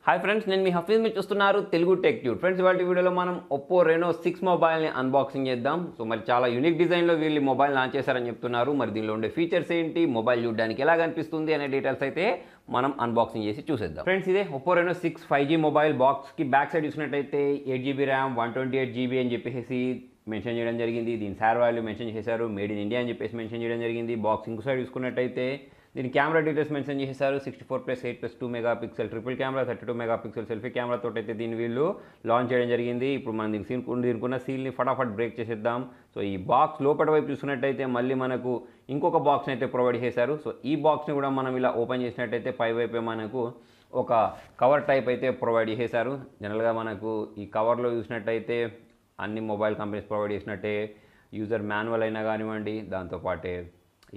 Hi friends, నేను మీ హఫీజ్ మీరు చూస్తున్నారు తెలుగు టెక్ ట్యూట్. ఫ్రెండ్స్, ఇవాళ వీడియోలో మనం OPPO Reno6 మొబైల్ని అన్బాక్సింగ్ చేద్దాం. సో మరి చాలా యూనిక్ డిజైన్లో వీళ్ళు మొబైల్ లాంచ్ చేశారని చెప్తున్నారు. మరి దీనిలో ఉండే ఫీచర్స్ ఏంటి, మొబైల్ చూడడానికి ఎలా కనిపిస్తుంది అనే డీటెయిల్స్ అయితే మనం అన్బాక్సింగ్ చేసి చూసేద్దాం. ఫ్రెండ్స్, ఇదే OPPO Reno6 5G మొబైల్ బాక్స్కి బ్యాక్ సైడ్ చూసినట్టయితే 8GB ర్యామ్ 128GB అని చెప్పేసి మెన్షన్ చేయడం జరిగింది. దీని సార్ వాల్యూ మెన్షన్ చేశారు, మేడ్ ఇన్ ఇండియా అని చెప్పేసి మెన్షన్ చేయడం జరిగింది. బాక్స్ ఇంకో సైడ్ చూసుకున్నట్టయితే దీని కెమెరా డీటెయిల్స్ మెన్షన్ చేశారు. 64+8+2 megapixel triple camera, 32 megapixel selfie కెమెరాతో అయితే దీన్ని వీళ్ళు లాంచ్ చేయడం జరిగింది. ఇప్పుడు మనం దీనికున్న సీల్ని ఫటాఫట్ బ్రేక్ చేసేద్దాం. సో ఈ బాక్స్ లోపల వైపు చూసుకున్నట్టయితే మళ్ళీ మనకు ఇంకొక బాక్స్ని అయితే ప్రొవైడ్ చేశారు. సో ఈ బాక్స్ని కూడా మనం ఇలా ఓపెన్ చేసినట్టయితే పై వైపే మనకు ఒక కవర్ టైప్ అయితే ప్రొవైడ్ చేశారు. జనరల్గా మనకు ఈ కవర్లో చూసినట్టయితే అన్ని మొబైల్ కంపెనీస్ ప్రొవైడ్ చేసినట్టే యూజర్ మాన్యువల్ అయినా కానివ్వండి, దాంతోపాటే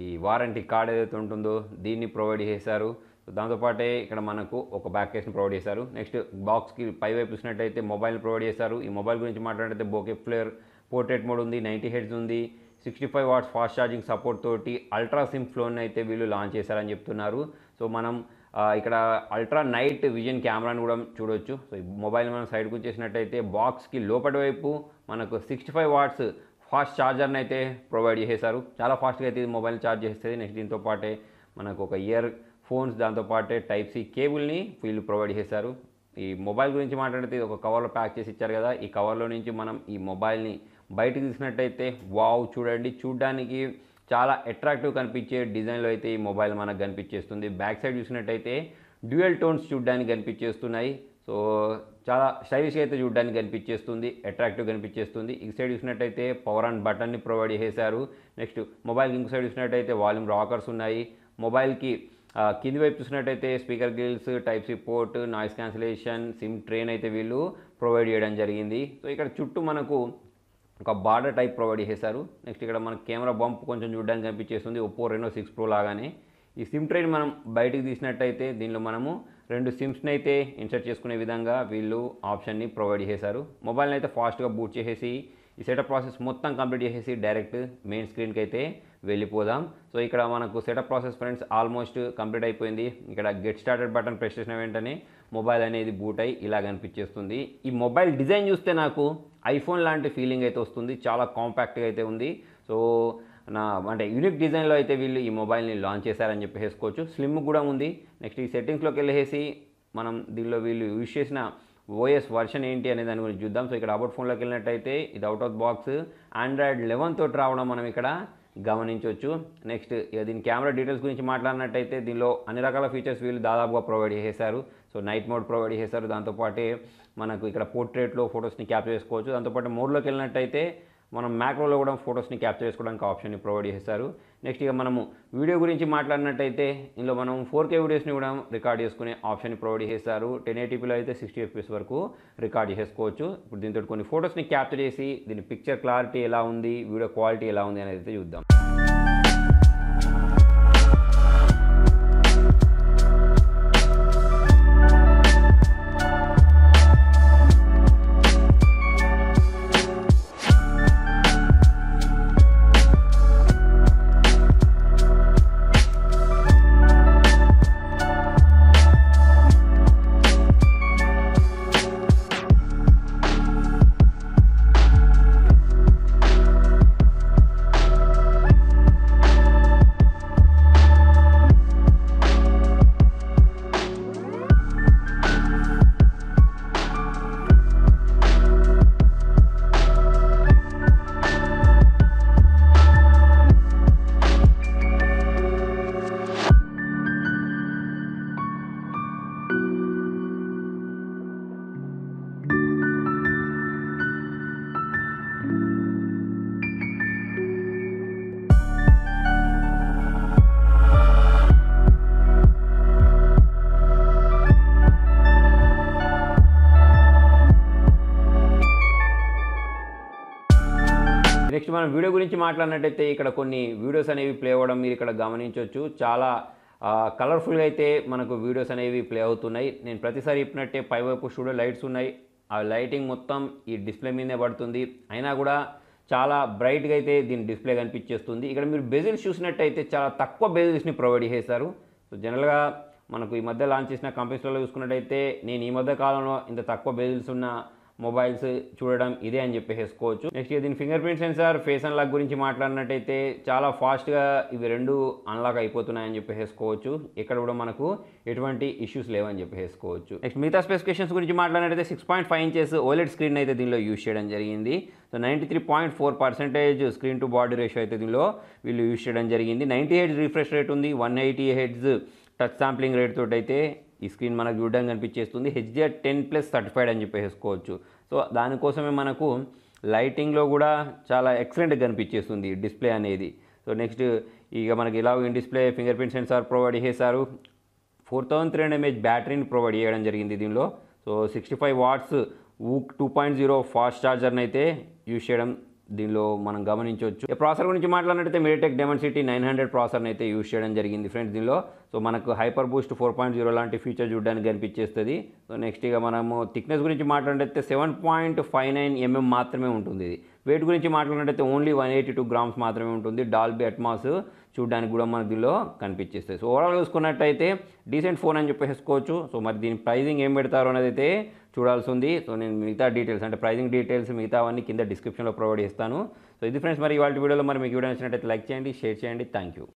ఈ వారంటీ కార్డ్ ఏదైతే ఉంటుందో దీన్ని ప్రొవైడ్ చేశారు. సో దాంతోపాటే ఇక్కడ మనకు ఒక బ్యాక్ కేస్ని ప్రొవైడ్ చేశారు. నెక్స్ట్ బాక్స్కి పైవైపు చూసినట్టయితే మొబైల్ని ప్రొవైడ్ చేశారు. ఈ మొబైల్ గురించి మాట్లాడితే బోకే ఫ్లేర్ పోర్ట్రేట్ మోడ్ ఉంది, 90 Hz ఉంది, 65 watts ఫాస్ట్ ఛార్జింగ్ సపోర్ట్ తోటి అల్ట్రా సిమ్ ఫ్లోన్ అయితే వీళ్ళు లాంచ్ చేశారని చెప్తున్నారు. సో మనం ఇక్కడ అల్ట్రా నైట్ విజన్ కెమెరాని కూడా చూడొచ్చు. సో ఈ మొబైల్ మనం సైడ్కి వచ్చేసినట్టయితే బాక్స్కి లోపటి వైపు మనకు 65 watts ఫాస్ట్ ఛార్జర్ని అయితే ప్రొవైడ్ చేశారు. చాలా ఫాస్ట్గా అయితే ఇది మొబైల్ ఛార్జ్ చేస్తుంది. నెక్స్ట్ దీంతో పాటే మనకు ఒక ఇయర్ ఫోన్స్, దాంతోపాటే Type-C కేబుల్ని వీళ్ళు ప్రొవైడ్ చేశారు. ఈ మొబైల్ గురించి మాట్లాడితే ఒక కవర్లో ప్యాక్ చేసి ఇచ్చారు కదా, ఈ కవర్లో నుంచి మనం ఈ మొబైల్ని బయటకు తీసినట్టయితే వావ్ చూడండి, చూడడానికి చాలా అట్రాక్టివ్ కనిపించే డిజైన్లో అయితే ఈ మొబైల్ మనకు కనిపించేస్తుంది. బ్యాక్ సైడ్ చూసినట్టయితే డ్యూయల్ టోన్స్ చూడడానికి కనిపించేస్తున్నాయి. సో చాలా స్టైలిష్గా అయితే చూడడానికి కనిపించేస్తుంది, అట్రాక్టివ్ కనిపించేస్తుంది. ఈ సైడ్ చూసినట్టయితే పవర్ ఆన్ బటన్ని ప్రొవైడ్ చేశారు. నెక్స్ట్ మొబైల్కి ఇంకో సైడ్ చూసినట్టయితే వాల్యూమ్ రాకర్స్ ఉన్నాయి. మొబైల్కి కింది వైపు చూసినట్టయితే speaker grills, Type-C port, noise cancellation, SIM ట్రైన్ అయితే వీళ్ళు ప్రొవైడ్ చేయడం జరిగింది. సో ఇక్కడ చుట్టూ మనకు ఒక బార్డర్ టైప్ ప్రొవైడ్ చేశారు. నెక్స్ట్ ఇక్కడ మనకు కెమెరా బంప్ కొంచెం చూడడానికి కనిపించేస్తుంది OPPO Reno6 Pro లాగానే. ఈ సిమ్ ట్రైన్ మనం బయటికి తీసినట్టయితే దీనిలో మనము 2 సిమ్స్ని అయితే ఇన్సర్ట్ చేసుకునే విధంగా వీళ్ళు ఆప్షన్ని ప్రొవైడ్ చేశారు. మొబైల్ని అయితే ఫాస్ట్గా బూట్ చేసేసి ఈ సెటప్ ప్రాసెస్ మొత్తం కంప్లీట్ చేసేసి డైరెక్ట్ మెయిన్ స్క్రీన్కి అయితే వెళ్ళిపోదాం. సో ఇక్కడ మనకు setup process friends almost complete అయిపోయింది. ఇక్కడ గెట్ స్టార్టెడ్ బటన్ ప్రెస్ చేసిన వెంటనే మొబైల్ అనేది బూట్ అయ్యి ఇలా కనిపించేస్తుంది. ఈ మొబైల్ డిజైన్ చూస్తే నాకు ఐఫోన్ లాంటి ఫీలింగ్ అయితే వస్తుంది. చాలా కాంపాక్ట్గా అయితే ఉంది. సో అంటే యూనిక్ డిజైన్లో అయితే వీళ్ళు ఈ మొబైల్ని లాంచ్ చేశారని చెప్పేసుకోవచ్చు. స్లిమ్ కూడా ఉంది. నెక్స్ట్ ఈ సెట్టింగ్స్లోకి వెళ్ళేసి మనం దీనిలో వీళ్ళు యూజ్ చేసిన OS వర్షన్ ఏంటి అనే దాని గురించి చూద్దాం. సో ఇక్కడ అబౌట్ ఫోన్లోకి వెళ్ళినట్టయితే ఇది అవుట్ ఆఫ్ బాక్స్ Android 11 తోటి రావడం మనం ఇక్కడ గమనించవచ్చు. నెక్స్ట్ దీని కెమెరా డీటెయిల్స్ గురించి మాట్లాడినట్టయితే దీనిలో అన్ని రకాల ఫీచర్స్ వీళ్ళు దాదాపుగా ప్రొవైడ్ చేశారు. సో నైట్ మోడ్ ప్రొవైడ్ చేశారు. దాంతోపాటే మనకు ఇక్కడ పోర్ట్రేట్లో ఫొటోస్ని క్యాప్చర్ చేసుకోవచ్చు. దాంతోపాటు మోడ్లోకి వెళ్ళినట్టయితే మనం మ్యాక్రోలో కూడా ఫొటోస్ని క్యాప్చర్ చేసుకోవడానికి ఆప్షన్ని ప్రొవైడ్ చేశారు. నెక్స్ట్ ఇక మనము వీడియో గురించి మాట్లాడినట్టయితే ఇందులో మనం 4K వీడియోస్ని కూడా రికార్డ్ చేసుకునే ఆప్షన్ని ప్రొవైడ్ చేశారు. 1080pలో అయితే 60 FPS వరకు రికార్డ్ చేసుకోవచ్చు. ఇప్పుడు దీంతో కొన్ని ఫొటోస్ని క్యాప్చర్ చేసి దీని పిక్చర్ క్లారిటీ ఎలా ఉంది, వీడియో క్వాలిటీ ఎలా ఉంది అనేది అయితే చూద్దాం. నెక్స్ట్ మనం వీడియో గురించి మాట్లాడినట్టయితే ఇక్కడ కొన్ని వీడియోస్ అనేవి ప్లే అవ్వడం మీరు ఇక్కడ గమనించవచ్చు. చాలా కలర్ఫుల్గా అయితే మనకు వీడియోస్ అనేవి ప్లే అవుతున్నాయి. నేను ప్రతిసారి చెప్పినట్టే పైవైపు స్టూడియో లైట్స్ ఉన్నాయి. ఆ లైటింగ్ మొత్తం ఈ డిస్ప్లే మీదే పడుతుంది. అయినా కూడా చాలా బ్రైట్గా అయితే దీని డిస్ప్లే కనిపించేస్తుంది. ఇక్కడ మీరు బెజిల్స్ చూసినట్టయితే చాలా తక్కువ బెజిల్స్ని ప్రొవైడ్ చేశారు. సో జనరల్గా మనకు ఈ మధ్య లాంచ్ చేసిన కంపెనీస్లలో చూసుకున్నట్టయితే నేను ఈ మధ్య కాలంలో ఇంత తక్కువ బేజిల్స్ ఉన్న మొబైల్స్ చూడడం ఇదే అని చెప్పేసుకోవచ్చు. నెక్స్ట్ దీని finger print censor, face unlock గురించి మాట్లాడినట్టయితే చాలా ఫాస్ట్గా ఇవి రెండు అన్లాక్ అయిపోతున్నాయని చెప్పేసుకోవచ్చు. ఇక్కడ కూడా మనకు ఎటువంటి ఇష్యూస్ లేవని చెప్పేసుకోవచ్చు. నెక్స్ట్ మిగతా స్పెసిఫికేషన్స్ గురించి మాట్లాడినట్టయితే 6.5 ఇంచెస్ ఓలెడ్ స్క్రీన్ అయితే దీనిలో యూజ్ చేయడం జరిగింది. So 93.4% screen to body ratio అయితే దీనిలో వీళ్ళు యూజ్ చేయడం జరిగింది. 90 Hz రిఫ్రెష్ రేట్ ఉంది. 180 Hz టచ్ శాంప్లింగ్ రేట్ తోటి అయితే ఈ స్క్రీన్ మనకు చూడడానికి కనిపించేస్తుంది. HDR10+ సర్టిఫైడ్ అని చెప్పేసుకోవచ్చు. సో దానికోసమే మనకు లైటింగ్లో కూడా చాలా ఎక్సలెంట్గా కనిపించేస్తుంది డిస్ప్లే అనేది. సో నెక్స్ట్ ఇక మనకి ఇలా in display finger print censor provide చేశారు. 4300 mAh బ్యాటరీని ప్రొవైడ్ చేయడం జరిగింది దీనిలో. సో 65 వాట్స్ ఊక్ 2.0 ఫాస్ట్ ఛార్జర్ని అయితే యూజ్ చేయడం దీనిలో మనం గమనించవచ్చు. ప్రాసెసర్ గురించి మాట్లాడినట్టయితే మీడియాటెక్ డైమెన్సిటీ 900 ప్రాసెసర్ని అయితే యూజ్ చేయడం జరిగింది ఫ్రెండ్స్ దీనిలో. సో మనకు హైపర్ బూస్ట్ 4.0 లాంటి ఫీచర్ చూడడానికి కనిపించేస్తుంది. సో నెక్స్ట్ ఇక మనము థిక్నెస్ గురించి మాట్లాడితే 7.59 mm మాత్రమే ఉంటుంది. ఇది వెయిట్ గురించి మాట్లాడినట్టయితే ఓన్లీ 182 grams మాత్రమే ఉంటుంది. డాల్బీ అట్మాస్ చూడడానికి కూడా మనకు దీనిలో కనిపించేస్తుంది. సో ఓవరాల్ చూసుకున్నట్టయితే డీసెంట్ ఫోన్ అని చెప్పేసుకోవచ్చు. సో మరి దీని ప్రైజింగ్ ఏం పెడతారో అనేది అయితే చూడాల్సి ఉంది. సో నేను మిగతా డీటెయిల్స్ అంటే ప్రైజింగ్ డీటెయిల్స్ మిగతా అవన్నీ కింద డిస్క్రిప్షన్లో ప్రొవైడ్ చేస్తాను. సో ఇది ఫ్రెండ్స్ మరి ఇవాళ వీడియోలో మరి మీకు వీడియో నచ్చినట్టయితే లైక్ చేయండి, షేర్ చేయండి. Thank you.